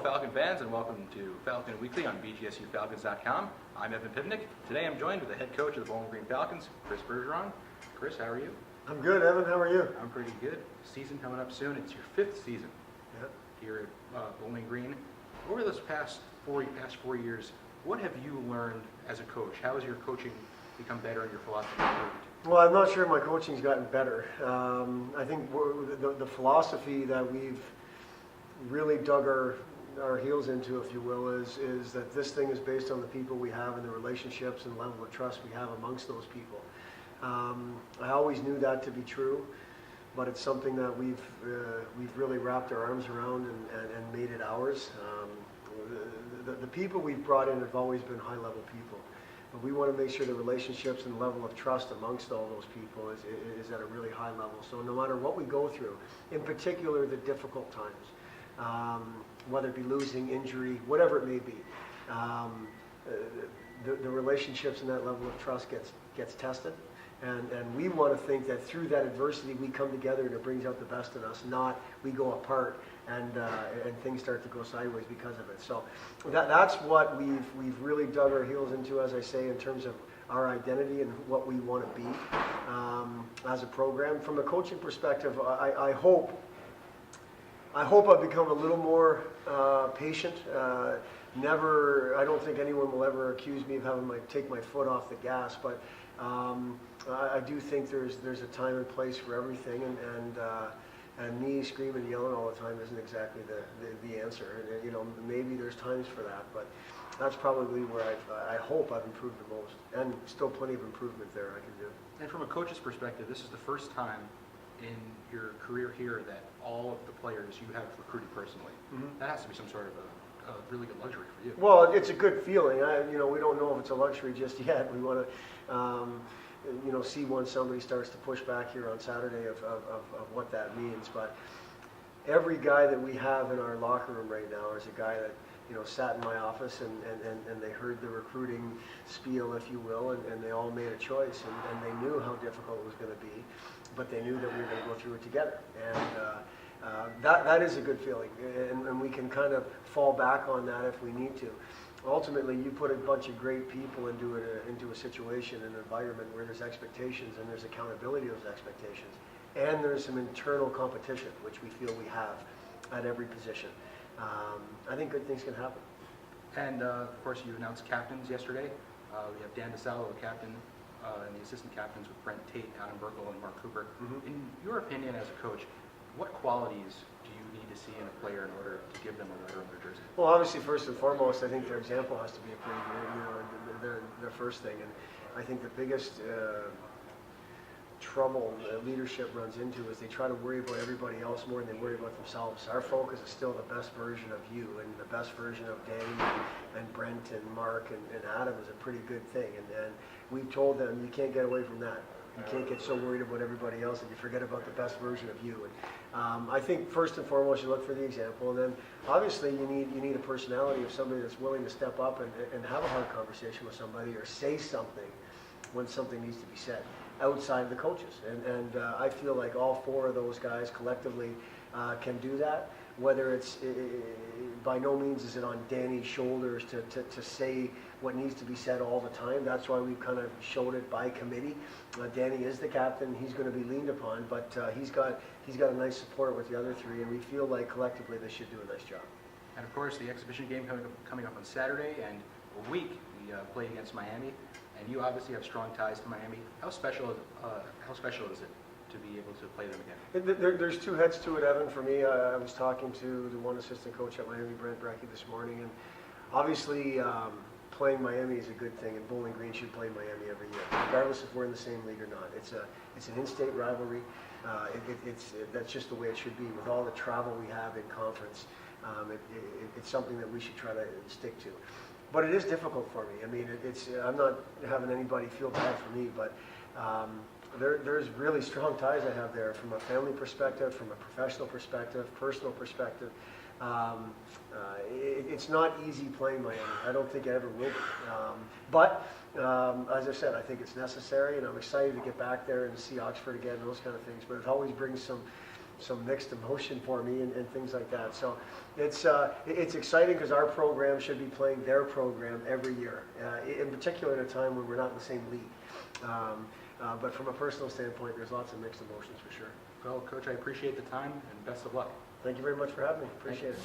Falcon fans, and welcome to Falcon Weekly on BGSUFalcons.com. I'm Evan Pivnick. Today I'm joined with the head coach of the Bowling Green Falcons, Coach Bergeron. Chris, how are you? I'm good, Evan. How are you? I'm pretty good. Season coming up soon. It's your fifth season here at Bowling Green. Over this past 4 years, what have you learned as a coach? How has your coaching become better and your philosophy improved? Well, I'm not sure my coaching's gotten better. I think the philosophy that we've really dug our heels into, if you will, is that this thing is based on the people we have and the relationships and level of trust we have amongst those people. I always knew that to be true, but it's something that we've really wrapped our arms around and made it ours. The people we've brought in have always been high-level people, but we want to make sure the relationships and the level of trust amongst all those people is at a really high level. So no matter what we go through, in particular the difficult times, whether it be losing, injury, whatever it may be, the relationships and that level of trust gets tested. And we want to think that through that adversity we come together and it brings out the best in us, not we go apart and things start to go sideways because of it. So that's what we've really dug our heels into, as I say, in terms of our identity and what we want to be as a program. From a coaching perspective, I hope I've become a little more patient. I don't think anyone will ever accuse me of having take my foot off the gas, but I do think there's a time and place for everything, and me screaming and yelling all the time isn't exactly the answer. And maybe there's times for that, but that's probably where I hope I've improved the most, and still plenty of improvement there I can do. And from a coach's perspective, this is the first time in your career here that all of the players you have recruited personally. Mm-hmm. That has to be some sort of a really good luxury for you. Well, it's a good feeling. We don't know if it's a luxury just yet. We want to, see when somebody starts to push back here on Saturday of what that means. But every guy that we have in our locker room right now is a guy that sat in my office and they heard the recruiting spiel, if you will, and they all made a choice, and they knew how difficult it was going to be, but they knew that we were going to go through it together. And that is a good feeling, and we can kind of fall back on that if we need to. Ultimately, you put a bunch of great people into a situation, an environment where there's expectations and there's accountability of those expectations, and there's some internal competition, which we feel we have at every position. I think good things can happen. And of course, you announced captains yesterday. We have Dan DeSalvo, the captain, and the assistant captains with Brent Tate, Adam Burkle, and Mark Cooper. Mm-hmm. In your opinion as a coach, what qualities do you need to see in a player in order to give them a letter on their jersey? Well, obviously, first and foremost, I think their example has to be a pretty good, their first thing. And I think the biggest trouble leadership runs into is they try to worry about everybody else more than they worry about themselves. Our focus is still the best version of you, and the best version of Danny and Brent and Mark and Adam is a pretty good thing. And we've told them you can't get away from that. You can't get so worried about everybody else that you forget about the best version of you. And I think first and foremost you look for the example, and then obviously you need a personality of somebody that's willing to step up and have a hard conversation with somebody or say something when something needs to be said outside the coaches. And I feel like all four of those guys collectively can do that. Whether it's by no means is it on Danny's shoulders to say what needs to be said all the time. That's why we've kind of showed it by committee. Danny is the captain; he's going to be leaned upon, but he's got a nice support with the other three, and we feel like collectively they should do a nice job. And of course, the exhibition game coming up on Saturday, and a week we play against Miami, and you obviously have strong ties to Miami. How special is it to be able to play them again? There's two heads to it, Evan. For me, I was talking to the one assistant coach at Miami, Brent Brecky, this morning, and obviously playing Miami is a good thing, and Bowling Green should play Miami every year, regardless if we're in the same league or not. It's an in-state rivalry. That's just the way it should be. With all the travel we have in conference, it's something that we should try to stick to. But it is difficult for me. I mean, I'm not having anybody feel bad for me, but there's really strong ties I have there from a family perspective, from a professional perspective, personal perspective. It's not easy playing Miami. I don't think it ever will be. But as I said, I think it's necessary, and I'm excited to get back there and see Oxford again and those kind of things. But it always brings some mixed emotion for me and things like that. So it's exciting because our program should be playing their program every year, in particular at a time when we're not in the same league. But from a personal standpoint, there's lots of mixed emotions for sure. Well, Coach, I appreciate the time and best of luck. Thank you very much for having me. Appreciate it.